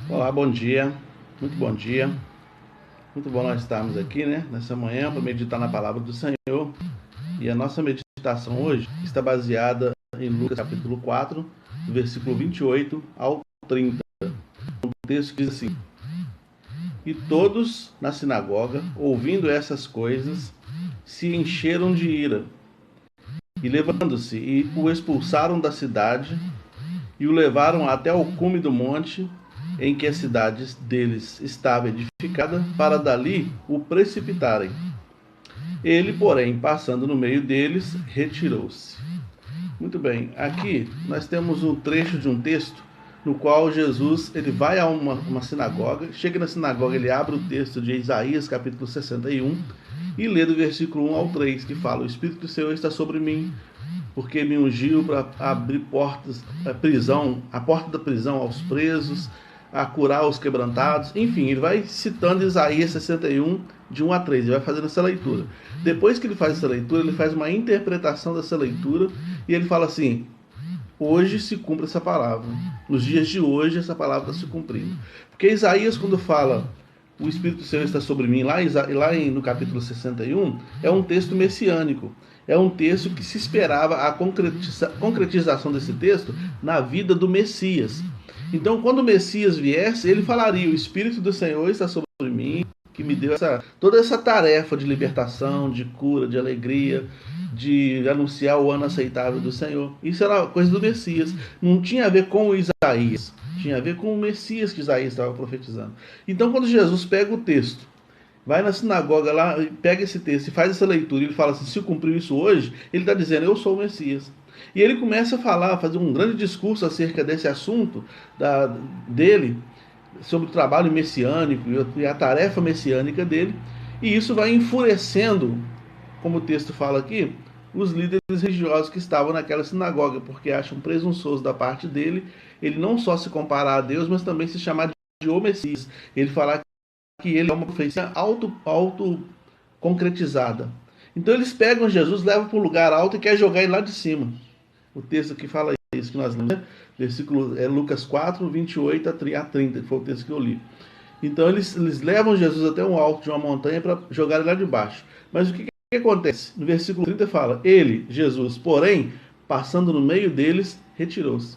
Olá, bom dia, muito bom dia. Muito bom nós estarmos aqui, né, nessa manhã para meditar na palavra do Senhor. E a nossa meditação hoje está baseada em Lucas capítulo 4, do versículo 28 ao 30. O texto diz assim: E todos na sinagoga, ouvindo essas coisas, se encheram de ira, e levando-se, e o expulsaram da cidade, e o levaram até o cume do monte em que a cidade deles estava edificada, para dali o precipitarem. Ele, porém, passando no meio deles, retirou-se. Muito bem, aqui nós temos um trecho de um texto no qual Jesus ele vai a uma sinagoga, chega na sinagoga, ele abre o texto de Isaías, capítulo 61, e lê do versículo 1 ao 3, que fala: O Espírito do Senhor está sobre mim, porque me ungiu para abrir portas, a porta da prisão aos presos, a curar os quebrantados. Enfim, ele vai citando Isaías 61, de 1 a 3, ele vai fazendo essa leitura. Depois que ele faz essa leitura, ele faz uma interpretação dessa leitura e ele fala assim: hoje se cumpre essa palavra. Nos dias de hoje, essa palavra está se cumprindo. Porque Isaías, quando fala o Espírito do Senhor está sobre mim, lá no capítulo 61, é um texto messiânico. É um texto que se esperava a concretização desse texto na vida do Messias. Então, quando o Messias viesse, ele falaria: o Espírito do Senhor está sobre mim, que me deu toda essa tarefa de libertação, de cura, de alegria, de anunciar o ano aceitável do Senhor. Isso era coisa do Messias. Não tinha a ver com o Isaías. Tinha a ver com o Messias que Isaías estava profetizando. Então, quando Jesus pega o texto, vai na sinagoga lá, pega esse texto e faz essa leitura, e ele fala assim: se cumpriu isso hoje, ele está dizendo: eu sou o Messias. E ele começa a falar, a fazer um grande discurso acerca desse assunto dele, sobre o trabalho messiânico e a tarefa messiânica dele, e isso vai enfurecendo, como o texto fala aqui, os líderes religiosos que estavam naquela sinagoga, porque acham presunçoso da parte dele ele não só se comparar a Deus, mas também se chamar de o Messias. Ele falar que ele é uma profecia auto concretizada. Então eles pegam Jesus, levam para um lugar alto e querem jogar ele lá de cima. O texto que fala isso que nós lemos, né? Versículo é Lucas 4, 28 a 30, que foi o texto que eu li. Então eles levam Jesus até um alto de uma montanha para jogar ele lá de baixo. Mas o que acontece? No versículo 30 fala: Ele, Jesus, porém, passando no meio deles, retirou-se.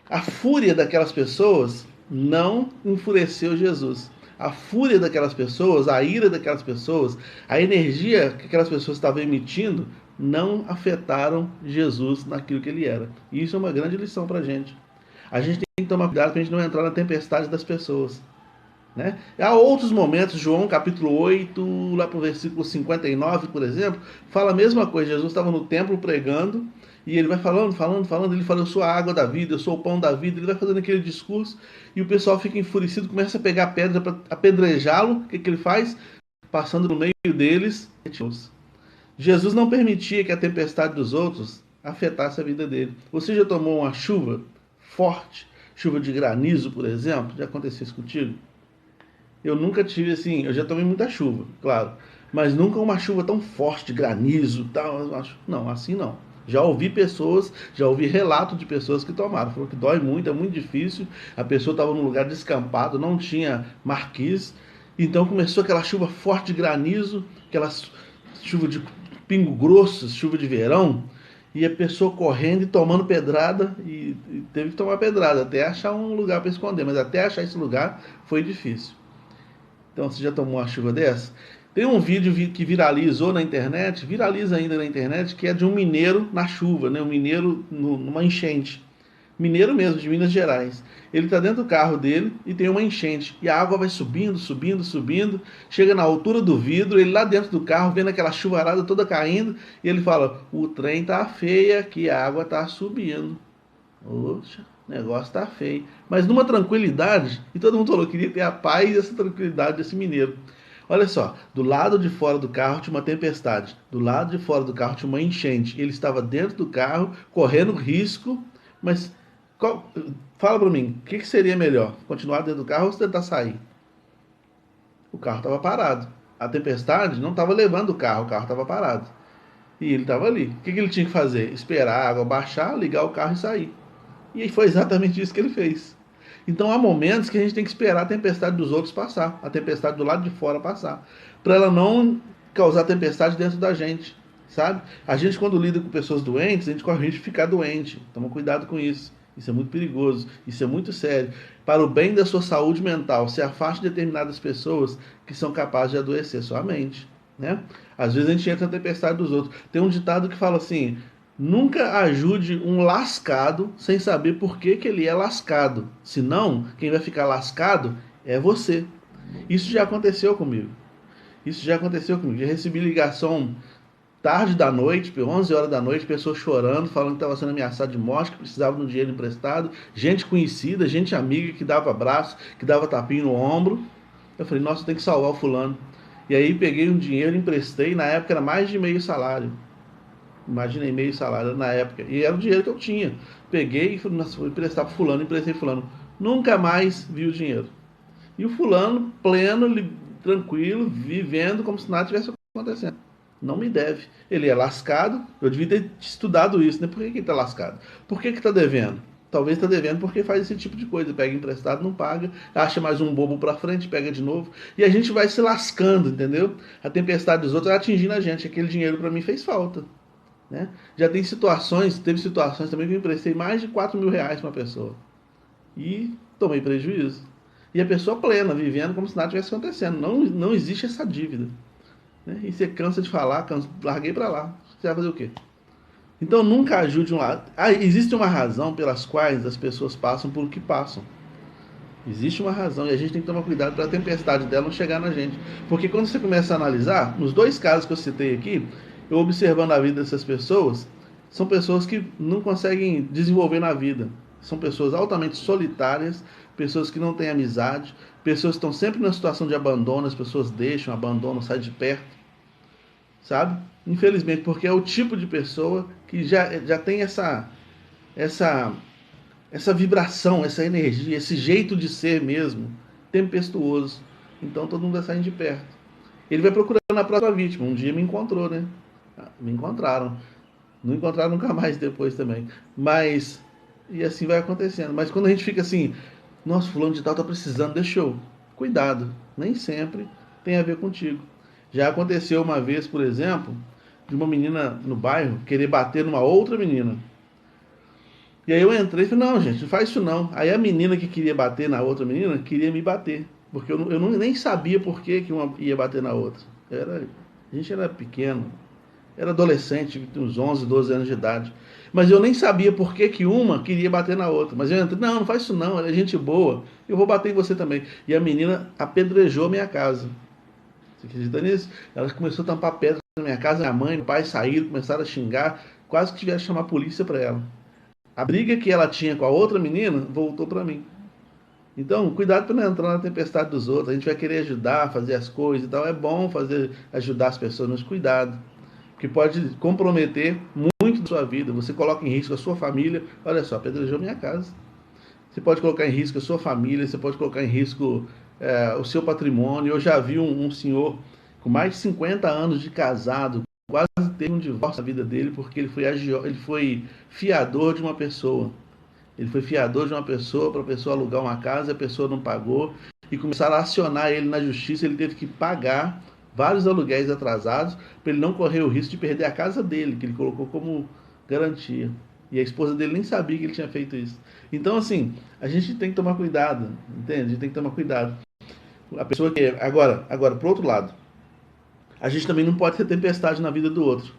A fúria daquelas pessoas não enfureceu Jesus. A fúria daquelas pessoas, a ira daquelas pessoas, a energia que aquelas pessoas estavam emitindo não afetaram Jesus naquilo que ele era. E isso é uma grande lição para a gente. A gente tem que tomar cuidado para a gente não entrar na tempestade das pessoas. Né? Há outros momentos, João capítulo 8, lá para o versículo 59, por exemplo, fala a mesma coisa. Jesus estava no templo pregando e ele vai falando. Ele fala: eu sou a água da vida, eu sou o pão da vida. Ele vai fazendo aquele discurso e o pessoal fica enfurecido, começa a pegar pedra para apedrejá-lo. O que ele faz? Passando no meio deles, Jesus não permitia que a tempestade dos outros afetasse a vida dele. Você já tomou uma chuva forte, chuva de granizo, por exemplo? Já aconteceu isso contigo? Eu nunca tive assim, eu já tomei muita chuva, claro, mas nunca uma chuva tão forte, granizo, tal, não, assim não. Já ouvi relato de pessoas que tomaram, falou que dói muito, é muito difícil. A pessoa estava num lugar descampado, não tinha marquise, então começou aquela chuva forte de granizo, aquela chuva de pingo grosso, chuva de verão, e a pessoa correndo e tomando pedrada, e teve que tomar pedrada até achar um lugar para esconder, mas até achar esse lugar foi difícil. Então, você já tomou uma chuva dessa? Tem um vídeo que viralizou na internet, viraliza ainda na internet, que é de um mineiro na chuva, né? Um mineiro numa enchente. Mineiro mesmo, de Minas Gerais. Ele está dentro do carro dele e tem uma enchente. E a água vai subindo, subindo, subindo. Chega na altura do vidro, ele lá dentro do carro, vendo aquela chuvarada toda caindo. E ele fala: o trem tá feio que a água tá subindo. Poxa, o negócio tá feio. Mas numa tranquilidade, e todo mundo falou que queria ter a paz e essa tranquilidade desse mineiro. Olha só, do lado de fora do carro tinha uma tempestade, do lado de fora do carro tinha uma enchente. Ele estava dentro do carro, correndo risco, mas fala para mim, o que seria melhor? Continuar dentro do carro ou tentar sair? O carro estava parado. A tempestade não estava levando o carro estava parado. E ele estava ali. O que ele tinha que fazer? Esperar a água baixar, ligar o carro e sair. E foi exatamente isso que ele fez. Então há momentos que a gente tem que esperar a tempestade dos outros passar, a tempestade do lado de fora passar, para ela não causar tempestade dentro da gente, sabe? A gente, quando lida com pessoas doentes, a gente corre o risco de ficar doente. Toma cuidado com isso. Isso é muito perigoso, isso é muito sério. Para o bem da sua saúde mental, se afaste de determinadas pessoas que são capazes de adoecer sua mente, né? Às vezes a gente entra na tempestade dos outros. Tem um ditado que fala assim: nunca ajude um lascado sem saber por que, que ele é lascado. Senão, quem vai ficar lascado é você. Isso já aconteceu comigo. Isso já aconteceu comigo. Já recebi ligação tarde da noite, 11 horas da noite, pessoas chorando, falando que estava sendo ameaçado de morte, que precisava de um dinheiro emprestado, gente conhecida, gente amiga que dava abraço, que dava tapinha no ombro. Eu falei, nossa, tem que salvar o fulano. E aí peguei um dinheiro, emprestei, na época era mais de meio salário. Imaginei, meio salário na época. E era o dinheiro que eu tinha. Peguei e falei, nossa, vou emprestar para fulano, emprestei fulano. Nunca mais vi o dinheiro. E o fulano, pleno, tranquilo, vivendo como se nada tivesse acontecendo. Não me deve. Ele é lascado. Eu devia ter estudado isso, né? Por que ele está lascado? Por que está devendo? Talvez está devendo porque faz esse tipo de coisa. Pega emprestado, não paga, acha mais um bobo para frente, pega de novo. E a gente vai se lascando, entendeu? A tempestade dos outros vai atingindo a gente. Aquele dinheiro para mim fez falta. Né? Já tem situações, teve situações também que eu emprestei mais de 4 mil reais para uma pessoa. E tomei prejuízo. E a pessoa plena, vivendo como se nada tivesse acontecendo. Não existe essa dívida. Né? E você cansa de falar, larguei para lá. Você vai fazer o quê? Então nunca ajude um lado. Existe uma razão pelas quais as pessoas passam por o que passam. Existe uma razão e a gente tem que tomar cuidado para a tempestade dela não chegar na gente. Porque quando você começa a analisar, nos dois casos que eu citei aqui, eu observando a vida dessas pessoas, são pessoas que não conseguem desenvolver na vida. São pessoas altamente solitárias, pessoas que não têm amizade, pessoas que estão sempre na situação de abandono, as pessoas deixam, abandonam, saem de perto, sabe? Infelizmente, porque é o tipo de pessoa que já tem essa essa vibração, essa energia, esse jeito de ser mesmo, tempestuoso. Então todo mundo vai saindo de perto. Ele vai procurando a próxima vítima. Um dia me encontrou, né? Me encontraram. Não encontraram nunca mais depois também. Mas, e assim vai acontecendo. Mas quando a gente fica assim, nossa, fulano de tal tá precisando, deixa eu. Cuidado, nem sempre tem a ver contigo. Já aconteceu uma vez, por exemplo, de uma menina no bairro querer bater numa outra menina. E aí eu entrei e falei, não, gente, não faz isso não. Aí a menina que queria bater na outra menina queria me bater. Porque eu nem sabia por que uma ia bater na outra. A gente era pequeno, era adolescente, tinha uns 11, 12 anos de idade. Mas eu nem sabia por que uma queria bater na outra. Mas eu entrei, não, não faz isso não, ela é gente boa. Eu vou bater em você também. E a menina apedrejou minha casa. Você acredita nisso? Ela começou a tampar pedra na minha casa, minha mãe, meu pai saíram, começaram a xingar, quase que tiveram que chamar a polícia para ela. A briga que ela tinha com a outra menina voltou para mim. Então, cuidado para não entrar na tempestade dos outros. A gente vai querer ajudar, fazer as coisas e tal. É bom ajudar as pessoas, mas cuidado. Porque pode comprometer muito da sua vida. Você coloca em risco a sua família. Olha só, apedrejou minha casa. Você pode colocar em risco a sua família, você pode colocar em risco o seu patrimônio. Eu já vi um senhor com mais de 50 anos de casado, quase teve um divórcio na vida dele, porque ele foi fiador de uma pessoa. Ele foi fiador de uma pessoa para a pessoa alugar uma casa, a pessoa não pagou e começaram a acionar ele na justiça. Ele teve que pagar vários aluguéis atrasados para ele não correr o risco de perder a casa dele, que ele colocou como garantia. E a esposa dele nem sabia que ele tinha feito isso. Então, assim, a gente tem que tomar cuidado, entende? A gente tem que tomar cuidado. A pessoa que. Agora, pro outro lado, a gente também não pode ter tempestade na vida do outro.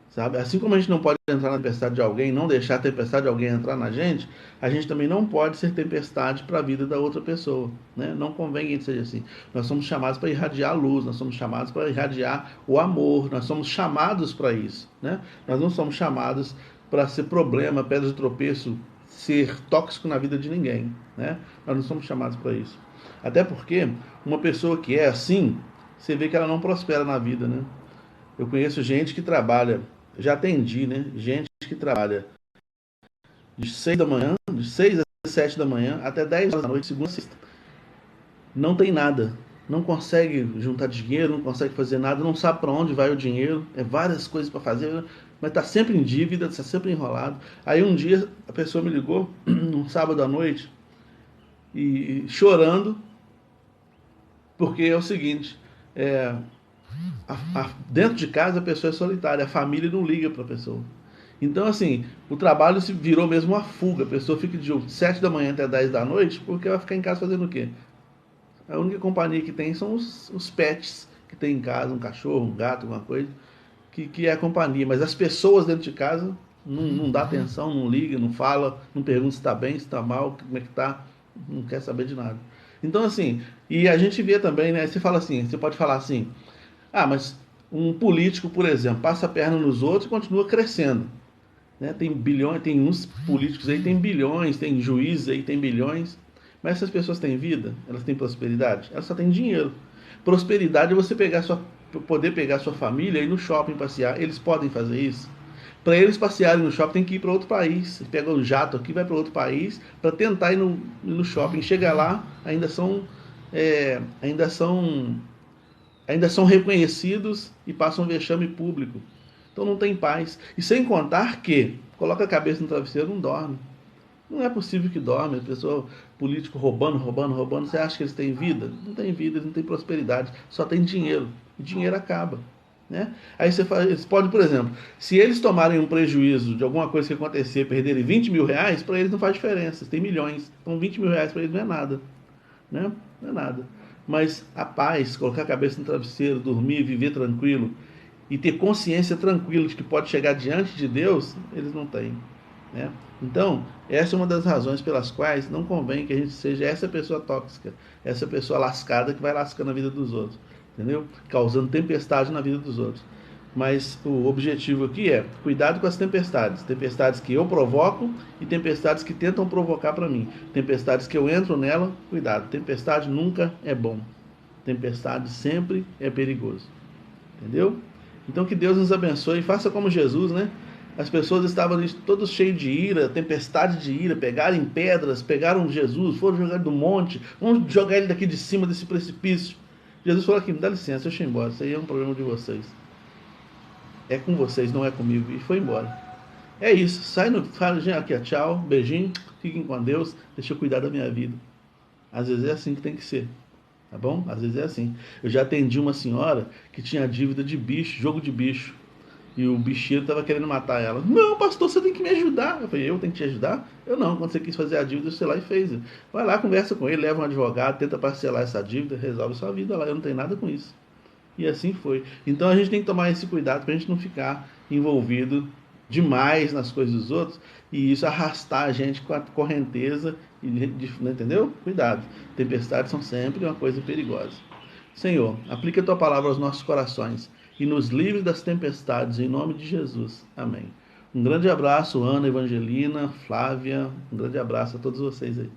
Sabe? Assim como a gente não pode entrar na tempestade de alguém, não deixar a tempestade de alguém entrar na gente, a gente também não pode ser tempestade para a vida da outra pessoa. Né? Não convém que a gente seja assim. Nós somos chamados para irradiar a luz, nós somos chamados para irradiar o amor, nós somos chamados para isso. Né? Nós não somos chamados para ser problema, pedra de tropeço, ser tóxico na vida de ninguém. Né? Nós não somos chamados para isso. Até porque uma pessoa que é assim, você vê que ela não prospera na vida. Né? Eu conheço gente que trabalha. Já atendi, né? Gente que trabalha de 6 da manhã, de 6 às 7 da manhã, até 10 horas da noite, segunda a sexta. Não tem nada. Não consegue juntar dinheiro, não consegue fazer nada, não sabe para onde vai o dinheiro. É várias coisas para fazer, mas está sempre em dívida, está sempre enrolado. Aí um dia a pessoa me ligou, um sábado à noite, e chorando, porque é o seguinte, dentro de casa a pessoa é solitária, a família não liga para a pessoa. Então, assim, o trabalho se virou mesmo uma fuga. A pessoa fica de 7 da manhã até 10 da noite, porque vai ficar em casa fazendo o quê? A única companhia que tem são os pets que tem em casa, um cachorro, um gato, alguma coisa, que é a companhia. Mas as pessoas dentro de casa não dá atenção, não liga, não fala, não pergunta se está bem, se está mal, como é que está, não quer saber de nada. Então, assim, e a gente vê também, né? Você fala assim, você pode falar assim, mas um político, por exemplo, passa a perna nos outros e continua crescendo. Né? Tem bilhões, tem uns políticos aí tem bilhões, tem juízes aí tem bilhões, mas essas pessoas têm vida? Elas têm prosperidade? Elas só têm dinheiro. Prosperidade é você poder pegar sua família e ir no shopping passear. Eles podem fazer isso? Para eles passearem no shopping tem que ir para outro país. Pega o jato aqui, vai para outro país para tentar ir no shopping. Chega lá, ainda são reconhecidos e passam um vexame público. Então não tem paz. E sem contar que coloca a cabeça no travesseiro, não dorme. Não é possível que dorme. A pessoa, político roubando. Você acha que eles têm vida? Não tem vida, eles não têm prosperidade. Só tem dinheiro. E dinheiro acaba. Né? Aí eles podem, por exemplo, se eles tomarem um prejuízo de alguma coisa que acontecer, perderem 20 mil reais, para eles não faz diferença. Eles têm milhões. Então 20 mil reais para eles não é nada. Né? Não é nada. Mas a paz, colocar a cabeça no travesseiro, dormir, viver tranquilo e ter consciência tranquila de que pode chegar diante de Deus, eles não têm. Né? Então, essa é uma das razões pelas quais não convém que a gente seja essa pessoa tóxica, essa pessoa lascada que vai lascando a vida dos outros, entendeu? Causando tempestade na vida dos outros. Mas o objetivo aqui é cuidado com as tempestades. Tempestades que eu provoco e tempestades que tentam provocar para mim. Tempestades que eu entro nela, cuidado. Tempestade nunca é bom. Tempestade sempre é perigoso. Entendeu? Então que Deus nos abençoe e faça como Jesus, né? As pessoas estavam ali todos cheios de ira, tempestade de ira, pegaram pedras, pegaram Jesus, foram jogar do monte, vamos jogar ele daqui de cima desse precipício. Jesus falou aqui, me dá licença, deixa eu ir embora, isso aí é um problema de vocês. É com vocês, não é comigo. E foi embora. É isso, sai no. Fala, gente, aqui, tchau, beijinho, fiquem com Deus, deixa eu cuidar da minha vida. Às vezes é assim que tem que ser. Tá bom? Às vezes é assim. Eu já atendi uma senhora que tinha dívida de bicho, jogo de bicho. E o bicheiro estava querendo matar ela. Não, pastor, você tem que me ajudar. Eu falei, eu tenho que te ajudar? Eu não. Quando você quis fazer a dívida, você lá e fez. Vai lá, conversa com ele, leva um advogado, tenta parcelar essa dívida, resolve sua vida lá. Eu não tenho nada com isso. E assim foi. Então a gente tem que tomar esse cuidado para a gente não ficar envolvido demais nas coisas dos outros e isso arrastar a gente com a correnteza, entendeu? Cuidado. Tempestades são sempre uma coisa perigosa. Senhor, aplica a tua palavra aos nossos corações e nos livre das tempestades, em nome de Jesus. Amém. Um grande abraço, Ana, Evangelina, Flávia, um grande abraço a todos vocês aí.